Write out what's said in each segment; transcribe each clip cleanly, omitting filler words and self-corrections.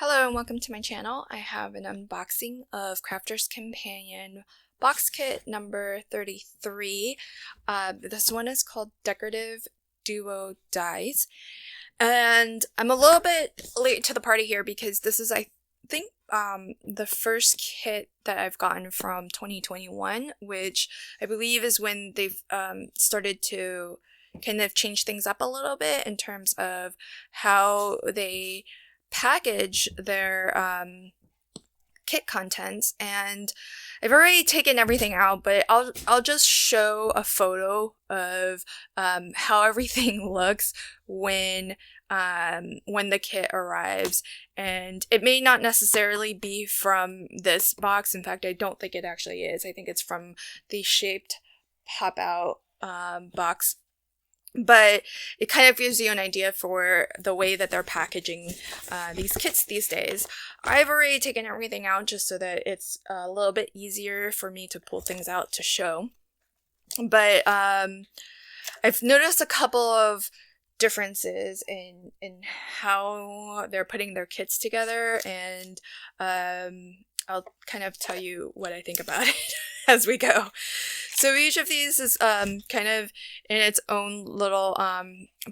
Hello and welcome to my channel. I have an unboxing of Crafter's Companion box kit number 33. This one is called Decorative Duo Dies. And I'm a little bit late to the party here because this is, I think, the first kit that I've gotten from 2021, which I believe is when they've started to kind of change things up a little bit in terms of how they package their kit contents. And I've already taken everything out, but I'll just show a photo of how everything looks when the kit arrives. And it may not necessarily be from this box. In fact, I don't think it actually is. I think it's from the Shaped Pop Out box. But it kind of gives you an idea for the way that they're packaging these kits these days. I've already taken everything out just so that it's a little bit easier for me to pull things out to show. But I've noticed a couple of differences in how they're putting their kits together, and I'll kind of tell you what I think about it as we go. So each of these is kind of in its own little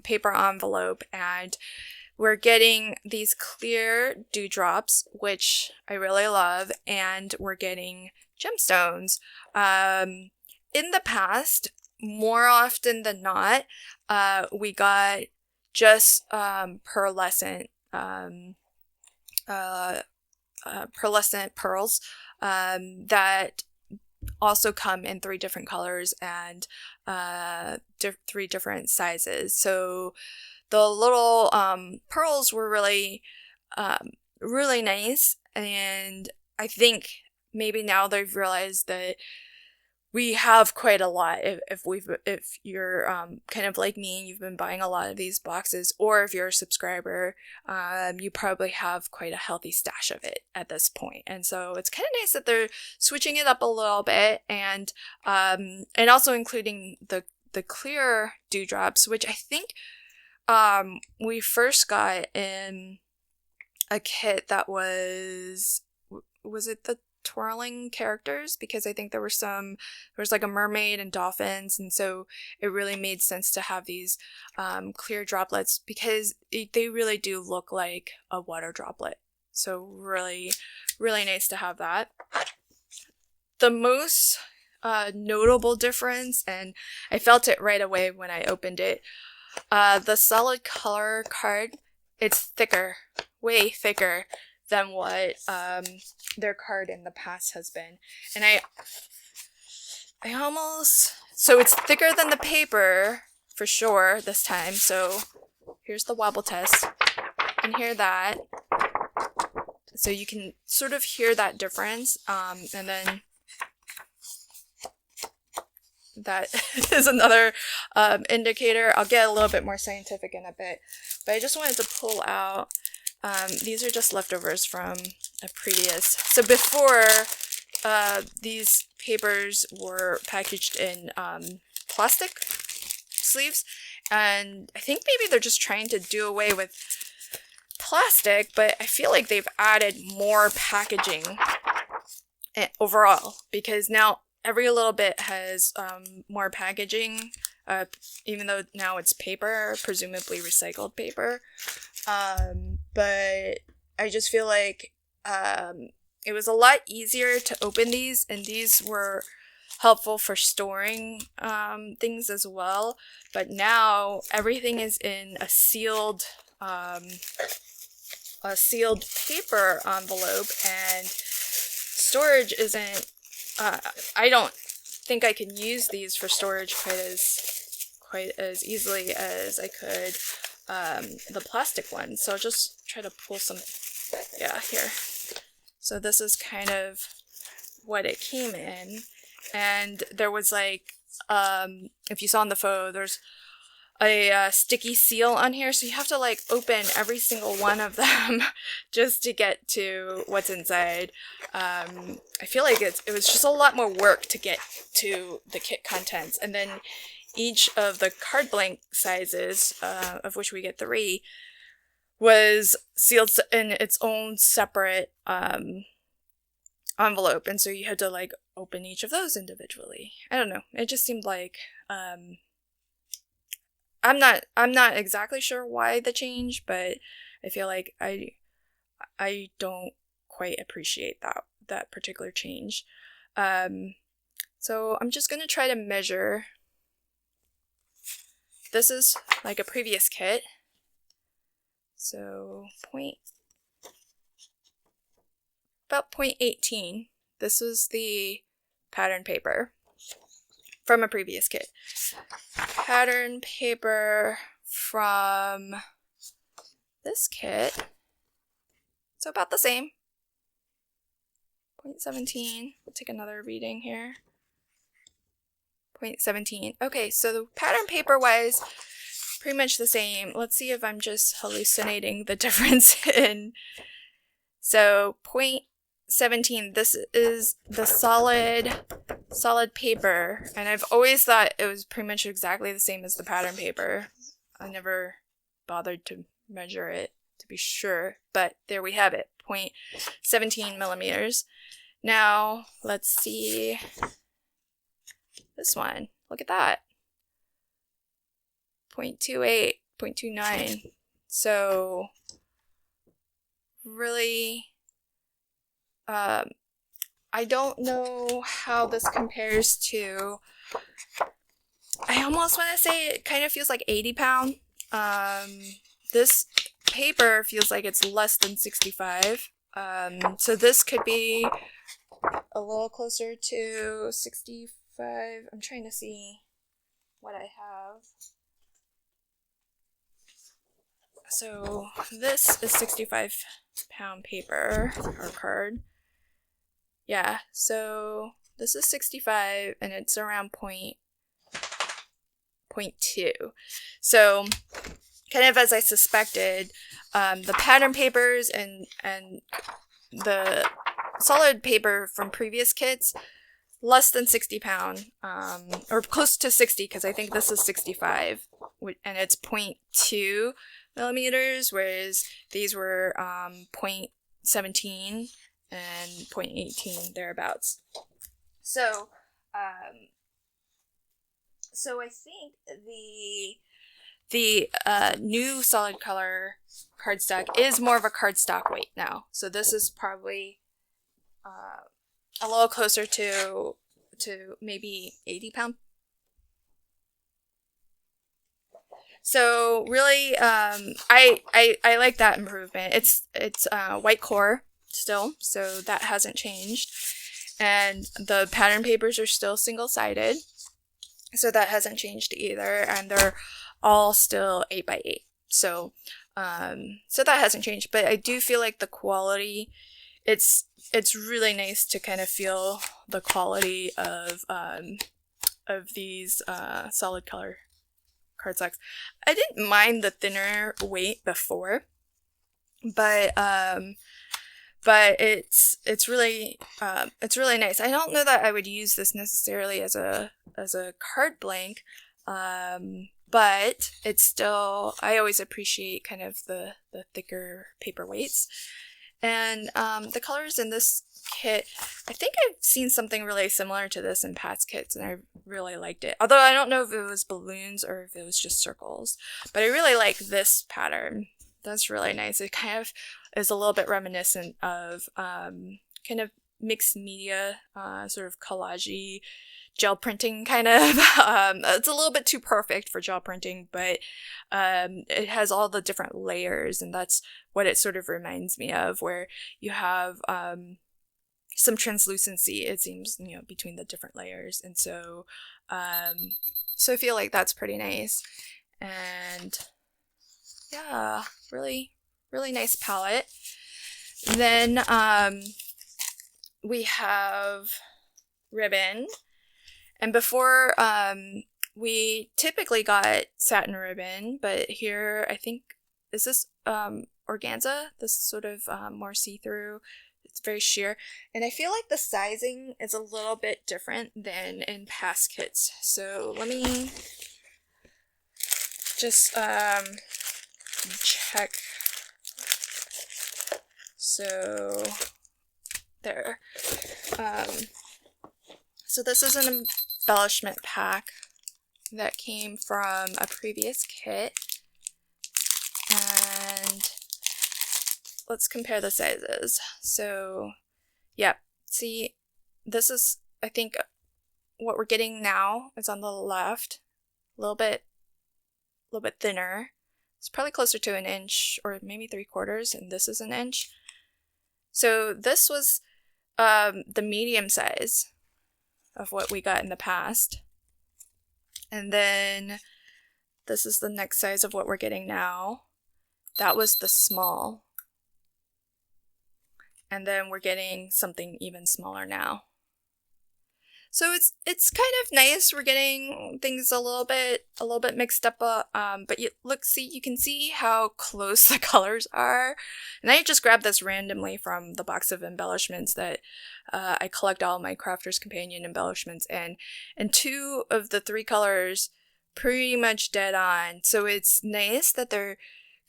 paper envelope, and we're getting these clear dewdrops, which I really love, and we're getting gemstones. In the past, more often than not, we got just pearlescent pearls that also come in 3 different colors and 3 different sizes. So the little pearls were really really nice, and I think maybe now they've realized that we have quite a lot. If you're kind of like me and you've been buying a lot of these boxes, or if you're a subscriber, you probably have quite a healthy stash of it at this point. And so it's kind of nice that they're switching it up a little bit, and also including the clear dewdrops, which I think we first got in a kit that was it the twirling characters, because I think there was like a mermaid and dolphins, and so it really made sense to have these clear droplets because they really do look like a water droplet. So really, really nice to have that. The most notable difference, and I felt it right away when I opened it, the solid color card, it's thicker, way thicker than what their card in the past has been. And I almost, so it's thicker than the paper for sure this time. So here's the wobble test. You can hear that. So you can sort of hear that difference. And then that is another indicator. I'll get a little bit more scientific in a bit, but I just wanted to pull out. These are just leftovers from a previous. So before, these papers were packaged in plastic sleeves, and I think maybe they're just trying to do away with plastic, but I feel like they've added more packaging overall, because now every little bit has more packaging, even though now it's paper, presumably recycled paper. But I just feel like it was a lot easier to open these, and these were helpful for storing things as well. But now everything is in a sealed paper envelope, and storage isn't. I don't think I can use these for storage quite as easily as I could the plastic one. So I'll just try to pull some, yeah, here. So this is kind of what it came in, and there was like, if you saw in the photo, there's a sticky seal on here, so you have to like open every single one of them just to get to what's inside. I feel like it was just a lot more work to get to the kit contents, and then each of the card blank sizes, of which we get 3, was sealed in its own separate envelope, and so you had to like open each of those individually. I don't know. It just seemed like I'm not exactly sure why the change, but I feel like I don't quite appreciate that particular change. So I'm just gonna try to measure. This is like a previous kit. So about 0.18. This was the pattern paper from a previous kit. Pattern paper from this kit. So about the same. 0.17. We'll take another reading here. 0.17. Okay, so the pattern paper wise, pretty much the same. Let's see if I'm just hallucinating the difference in. So 0.17, this is the solid paper, and I've always thought it was pretty much exactly the same as the pattern paper. I never bothered to measure it to be sure, but there we have it, 0.17 millimeters. Now let's see this one. Look at that. 0.28, 0.29. So really, I don't know how this compares to, I almost want to say it kind of feels like 80 pound. This paper feels like it's less than 65. So this could be a little closer to 65. I'm trying to see what I have. So this is 65 pound paper or card. Yeah, so this is 65 and it's around 0.2. So kind of as I suspected, the pattern papers and the solid paper from previous kits, less than 60 pound, or close to 60, because I think this is 65, and it's 0.2 millimeters, whereas these were 0.17 and 0.18 thereabouts. So so I think the new solid color cardstock is more of a cardstock weight now. So this is probably a little closer to maybe 80 pound. So really, I like that improvement. It's white core still, so that hasn't changed, and the pattern papers are still single-sided, so that hasn't changed either, and they're all still 8x8. So so that hasn't changed, but I do feel like the quality, it's really nice to kind of feel the quality of these solid color cardstocks. I didn't mind the thinner weight before, but it's really nice. I don't know that I would use this necessarily as a card blank, but it's still, I always appreciate kind of the thicker paper weights. And the colors in this kit, I think I've seen something really similar to this in Pat's kits, and I really liked it. Although I don't know if it was balloons or if it was just circles. But I really like this pattern. That's really nice. It kind of is a little bit reminiscent of kind of mixed media, sort of collage-y gel printing kind of. It's a little bit too perfect for gel printing, but it has all the different layers, and that's what it sort of reminds me of, where you have some translucency, it seems, between the different layers. And so so I feel like that's pretty nice. And yeah, really nice palette. Then we have ribbon. And before, we typically got satin ribbon, but here I think, is this organza? This sort of more see-through. It's very sheer. And I feel like the sizing is a little bit different than in past kits. So let me just check So there. So this is an embellishment pack that came from a previous kit, and let's compare the sizes. So yeah, see, this is, I think what we're getting now is on the left, a little bit thinner. It's probably closer to an inch or maybe 3/4, and this is an inch. So this was the medium size of what we got in the past. And then this is the next size of what we're getting now. That was the small. And then we're getting something even smaller now. So it's kind of nice. We're getting things a little bit mixed up, but you can see how close the colors are. And I just grabbed this randomly from the box of embellishments that I collect all my Crafter's Companion embellishments in, and 2 of the 3 colors pretty much dead on. So it's nice that they're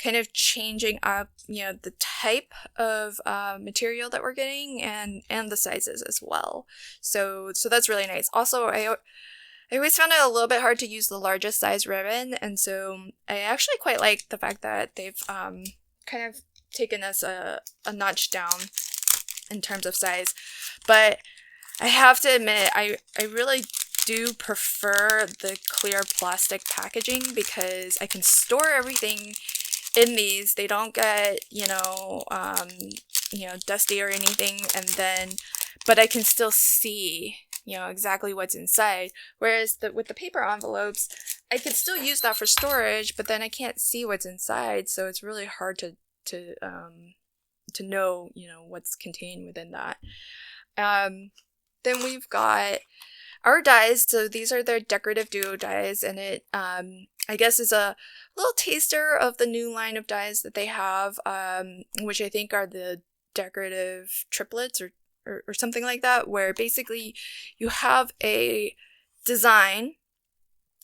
kind of changing up, the type of material that we're getting and the sizes as well. So that's really nice. Also, I always found it a little bit hard to use the largest size ribbon, and so I actually quite like the fact that they've kind of taken us a notch down in terms of size. But I have to admit, I really do prefer the clear plastic packaging because I can store everything in these. They don't get, dusty or anything, but I can still see, exactly what's inside. Whereas with the paper envelopes, I could still use that for storage, but then I can't see what's inside, so it's really hard to know, what's contained within that. Then we've got our dies. So these are their Decorative Duo Dies, and it I guess is a little taster of the new line of dies that they have, which I think are the decorative triplets or something like that, where basically you have a design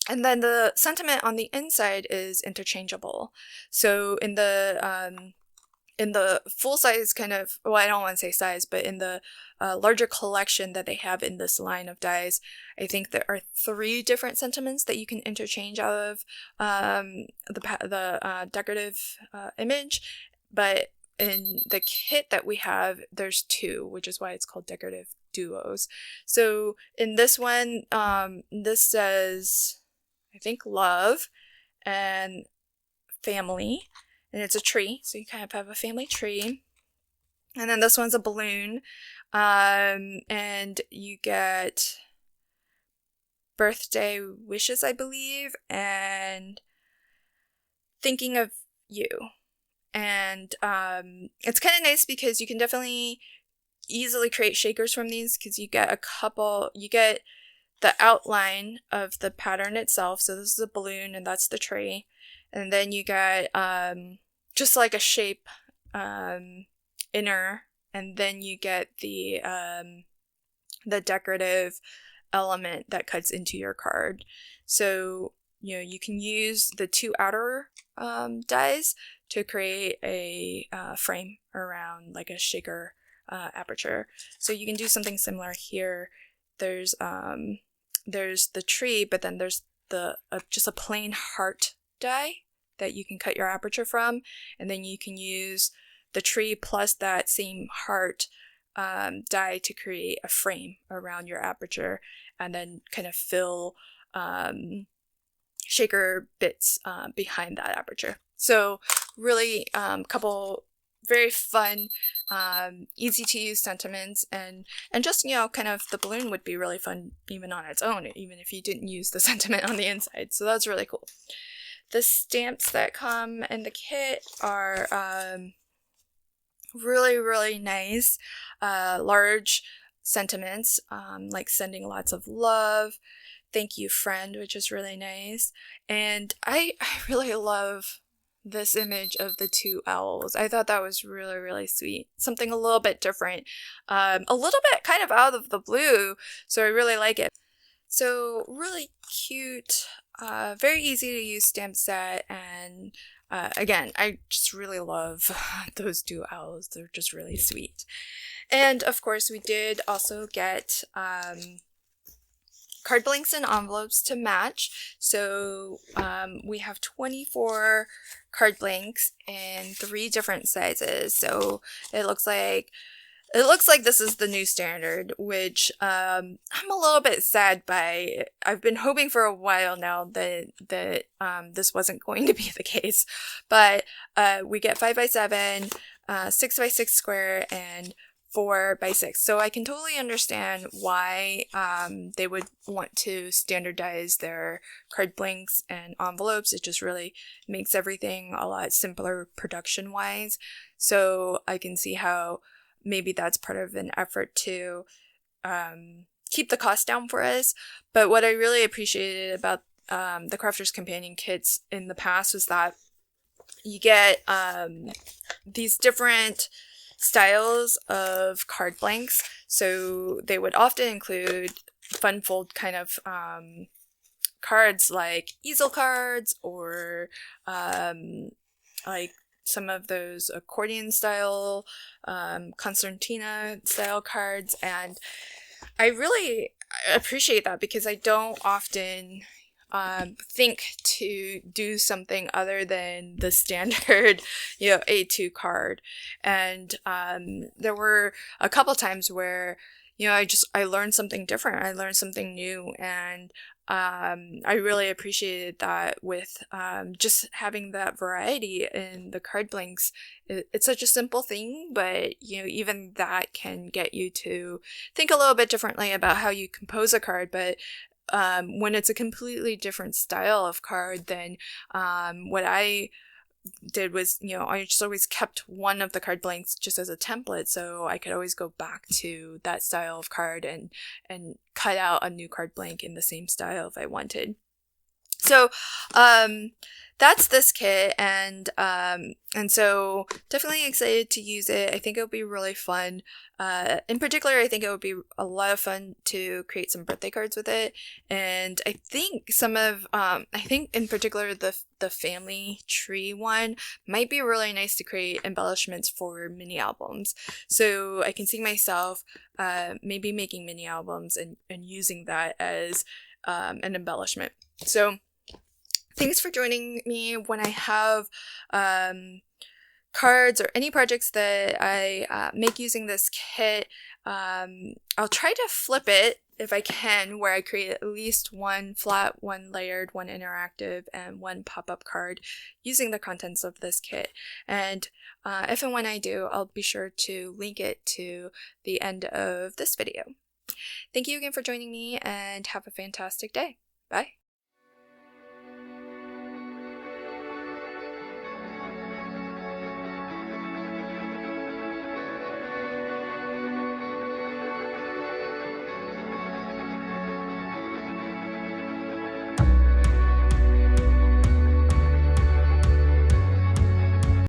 and then the sentiment on the inside is interchangeable. So in the full size kind of, well, I don't want to say size, but in the larger collection that they have in this line of dies, I think there are 3 different sentiments that you can interchange out of the decorative image. But in the kit that we have, there's 2, which is why it's called Decorative Duos. So in this one, this says, I think, love and family. And it's a tree, so you kind of have a family tree. And then this one's a balloon, and you get birthday wishes, I believe, and thinking of you. And it's kind of nice because you can definitely easily create shakers from these, because you get the outline of the pattern itself. So this is a balloon and that's the tree. And then you get just like a shape inner, and then you get the decorative element that cuts into your card. So you can use the 2 outer dies to create a frame around like a shaker aperture. So you can do something similar here. There's the tree, but then there's just a plain heart die that you can cut your aperture from, and then you can use the tree plus that same heart die to create a frame around your aperture, and then kind of fill shaker bits behind that aperture. So really couple very fun, easy to use sentiments, and just, kind of the balloon would be really fun even on its own, even if you didn't use the sentiment on the inside. So that's really cool. The stamps that come in the kit are really, really nice. Large sentiments, like sending lots of love, thank you friend, which is really nice. And I really love this image of the 2 owls. I thought that was really, really sweet. Something a little bit different, a little bit kind of out of the blue, so I really like it. So really cute very easy to use stamp set, and again, I just really love those duos. They're just really sweet. And of course, we did also get card blanks and envelopes to match. So we have 24 card blanks in 3 different sizes. So it looks like this is the new standard, which I'm a little bit sad by. I've been hoping for a while now that this wasn't going to be the case. But we get 5x7, 6x6 square, and 4x6. So I can totally understand why they would want to standardize their card blanks and envelopes. It just really makes everything a lot simpler production-wise. So I can see how maybe that's part of an effort to keep the cost down for us. But what I really appreciated about the Crafter's Companion kits in the past was that you get these different styles of card blanks. So they would often include fun fold kind of cards like easel cards, or like some of those accordion style, concertina style cards. And I really appreciate that because I don't often think to do something other than the standard, A2 card. And there were a couple times where, I learned something different. I learned something new, and I really appreciated that with just having that variety in the card blanks. It's such a simple thing, but even that can get you to think a little bit differently about how you compose a card. But when it's a completely different style of card, then what I did was, I just always kept one of the card blanks just as a template, so I could always go back to that style of card and cut out a new card blank in the same style if I wanted. So that's this kit, and so definitely excited to use it. I think it'll be really fun. In particular, I think it would be a lot of fun to create some birthday cards with it, and I think in particular the family tree one might be really nice to create embellishments for mini albums. So I can see myself maybe making mini albums and using that as an embellishment. So thanks for joining me when I have cards or any projects that I make using this kit. I'll try to flip it if I can, where I create at least one flat, one layered, one interactive, and one pop-up card using the contents of this kit. And if and when I do, I'll be sure to link it to the end of this video. Thank you again for joining me, and have a fantastic day. Bye.